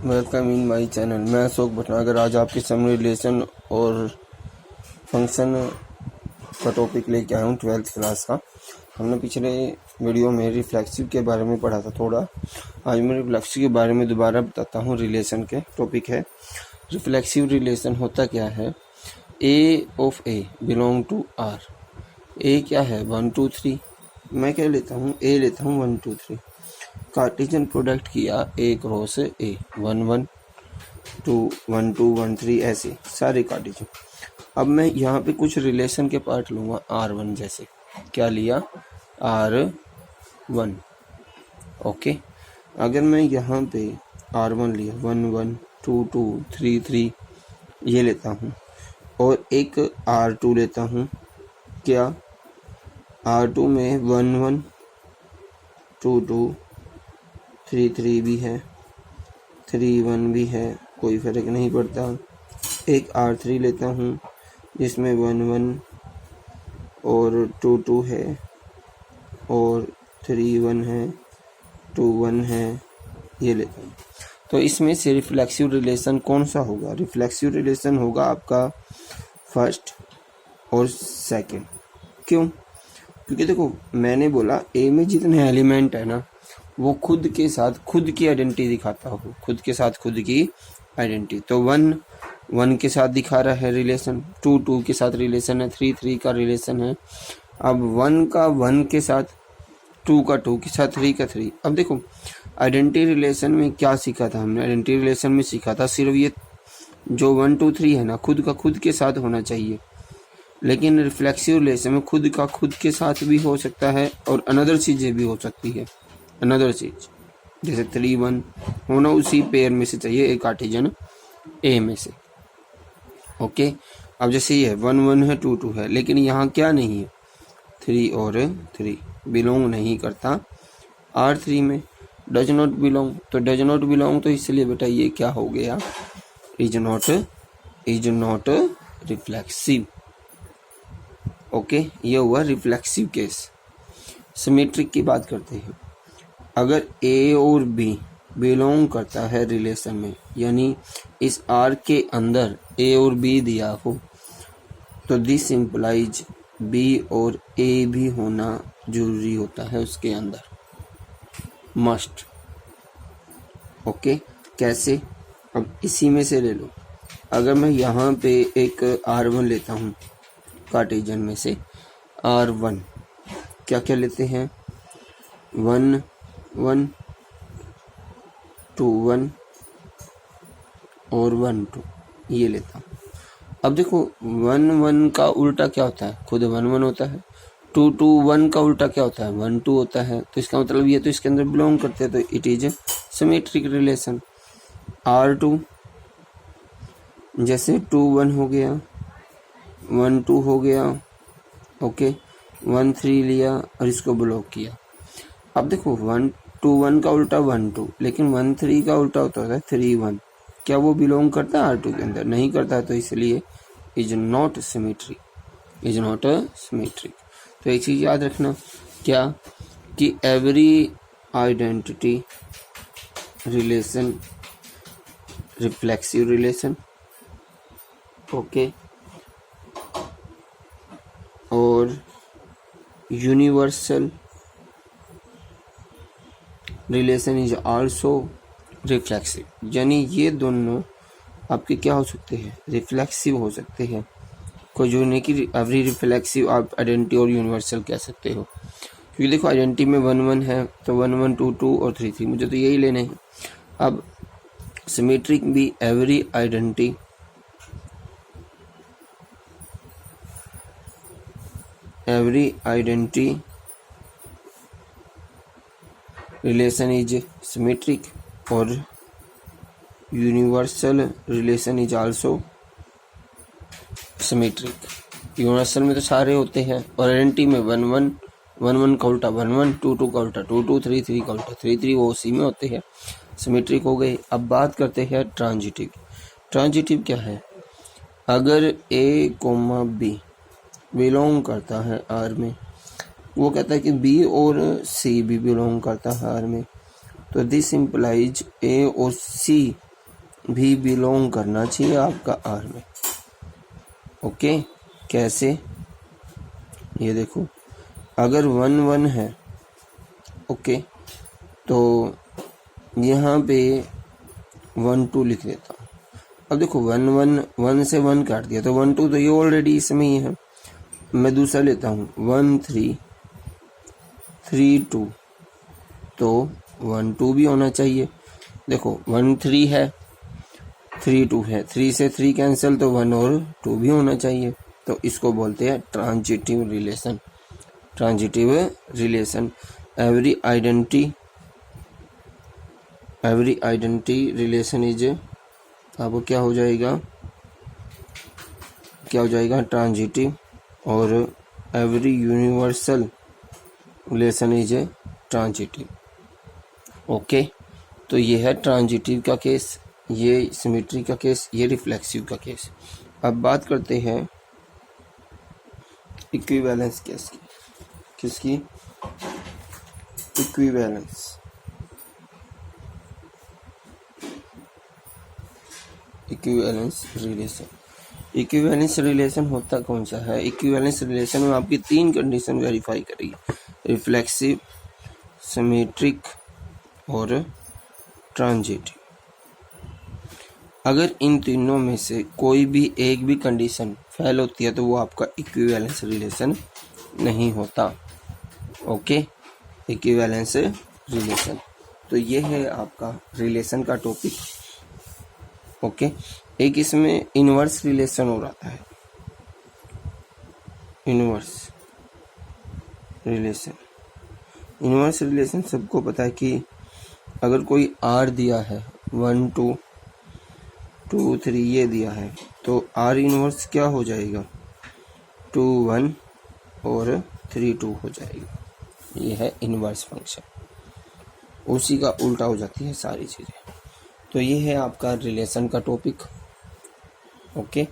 Welcome in my channel. मैं अशोक भटनागर आज आपके सामने रिलेशन और फंक्शन का टॉपिक लेके आया हूँ 12th क्लास का। हमने पिछले वीडियो में रिफ्लेक्सिव के बारे में पढ़ा था थोड़ा। आज मैं रिफ्लेक्सिव के बारे में दोबारा बताता हूँ। रिलेशन के टॉपिक है रिफ्लेक्सिव रिलेशन होता क्या है। A of A belong to R. A क्या है 1 2 3। मैं क्या लेता हूँ ए लेता हूँ 1 2 3। कार्टेशियन प्रोडक्ट किया ए क्रॉस ए 1 1 2 1 2 1 3 ऐसे सारे कार्टेशियन। अब मैं यहाँ पे कुछ रिलेशन के पार्ट लूँगा R1 जैसे क्या लिया R1। ओके, अगर मैं यहाँ पे R1 लिया 1 1 2 2 3 3 ये लेता हूँ और एक R2 लेता हूँ क्या R2 में 1 1 2 2 3 3 भी है 3 1 भी है, कोई फ़र्क नहीं पड़ता। एक R3 लेता हूँ जिसमें 1 1 और 2 2 है और 3 1 है 2 1 है, ये लेता हूँ। तो इसमें से रिफ्लेक्सिव रिलेशन कौन सा होगा? रिफ्लेक्सिव रिलेशन होगा आपका फर्स्ट और सेकंड। क्यों? क्योंकि देखो मैंने बोला ए में जितने एलिमेंट है ना वो खुद के साथ खुद की आइडेंटिटी दिखाता हो, खुद के साथ खुद की आइडेंटिटी। तो 1 1 के साथ दिखा रहा है रिलेशन, 2 2 के साथ रिलेशन है, 3 3 का रिलेशन है। अब 1 का 1 के साथ, 2 का 2 के साथ, 3 का 3। अब देखो आइडेंटिटी रिलेशन में क्या सीखा था हमने? आइडेंटिटी रिलेशन में सीखा था सिर्फ ये जो 1 2 3 है ना खुद का खुद के साथ होना चाहिए। लेकिन रिफ्लेक्सिव रिलेशन में खुद का खुद के साथ भी हो सकता है और अनदर चीज़ें भी हो सकती है। अनदर चीज जैसे 3 1 होना उसी पेयर में से चाहिए, एक कार्टेशियन ए में से। ओके, अब जैसे ये 1 1 है 2 2 है, लेकिन यहाँ क्या नहीं है 3 और 3 बिलोंग नहीं करता R3 में, डज नॉट बिलोंग। तो डज नॉट बिलोंग तो इसलिए बेटा ये क्या हो गया इज नॉट रिफ्लेक्सिव। ओके, ये हुआ रिफ्लेक्सिव केस। सिमेट्रिक की बात करते हैं। अगर ए और बी बिलोंग करता है रिलेशन में, यानी इस आर के अंदर ए और बी दिया हो, तो दिस इम्प्लाइज बी और ए भी होना जरूरी होता है उसके अंदर, मस्ट। ओके, कैसे? अब इसी में से ले लो। अगर मैं यहाँ पे एक R1 लेता हूँ कार्टेशियन में से, R1 क्या क्या लेते हैं 1 1 2 1 और 1 2 ये लेता हूँ। अब देखो 1 1 का उल्टा क्या होता है? खुद 1 1 होता है। 2 2 1 का उल्टा क्या होता है? 1 2 होता है। तो इसका मतलब ये तो इसके अंदर बिलोंग करते हैं, तो it is symmetric relation. R2 जैसे 2 1 हो गया 1 2 हो गया, ओके 1 3 लिया और इसको ब्लॉक किया। अब देखो 1 2 1 का उल्टा 1 2, लेकिन 1 3 का उल्टा होता है 3 1। क्या वो बिलोंग करता है R2 के अंदर? नहीं करता है, तो इसलिए is not symmetric, is not symmetric. तो एक चीज याद रखना क्या कि every identity relation reflexive relation, okay, और universal relation is also reflexive. यानी ये दोनों आपके क्या हो सकते हैं? रिफ्लेक्सिव हो सकते हैं। कोई जो नहीं कि एवरी रिफ्लेक्सिव आप आइडेंटिटी और यूनिवर्सल कह सकते हो, क्योंकि देखो आइडेंटिटी में 1 1 है तो 1 1 2 2 और 3 3, मुझे तो यही लेने हैं। अब सिमेट्रिक भी every identity relation is symmetric और universal relation is also symmetric. Universal में तो सारे होते हैं और आइडेंटिटी में 1 1 1 1 का उल्टा 1 1, 2 2 का उल्टा 2 2, 3 3 का उल्टा 3 3, वो उसी में होते हैं, सिमेट्रिक हो गए। अब बात करते हैं ट्रांजिटिव। ट्रांजिटिव क्या है? अगर ए कोमा बी बिलोंग करता है आर में, वो कहता है कि बी और सी भी बिलोंग करता है आर में, तो दिस इम्प्लाइज ए और सी भी बिलोंग करना चाहिए आपका आर में। ओके, कैसे? ये देखो, अगर 1 1 है, ओके, तो यहाँ पे 1 2 लिख देता हूँ। अब देखो 1 1 1 से 1 काट दिया तो 1 2 तो ये ऑलरेडी इसमें ही है। मैं दूसरा लेता हूँ 1 3 3 2, तो 1 2 भी होना चाहिए। देखो 1 3 है, 3 2 है, 3 से 3 कैंसिल, तो 1 और 2 भी होना चाहिए। तो इसको बोलते हैं transitive relation. Transitive relation, every identity relation is, अब क्या हो जाएगा, ट्रांजिटिव, और every universal relation is transitive. Okay, तो ये है ट्रांजिटिव का केस, ये सिमेट्री का केस, ये रिफ्लेक्सिव का केस। अब बात करते हैं इक्विवेलेंस केस की। किसकी? Equivalence relation. इक्विवेलेंस रिलेशन होता कौन सा है? इक्विवेलेंस रिलेशन में आपकी 3 कंडीशन वेरीफाई करेगी, रिफ्लेक्सिव, सिमेट्रिक और ट्रांजिटिव। अगर इन तीनों में से कोई भी एक भी कंडीशन फेल होती है तो वो आपका इक्विवेलेंस रिलेशन नहीं होता। ओके, इक्विवेलेंस रिलेशन, तो ये है आपका रिलेशन का टॉपिक। ओके, एक इसमें इनवर्स रिलेशन हो रहा है। इनवर्स रिलेशन सबको पता है कि अगर कोई आर दिया है 1 2 2 3 ये दिया है, तो आर इनवर्स क्या हो जाएगा? 2 1 और 3 2 हो जाएगा। ये है इनवर्स फंक्शन, उसी का उल्टा हो जाती है सारी चीज़ें। तो ये है आपका रिलेशन का टॉपिक। ओके।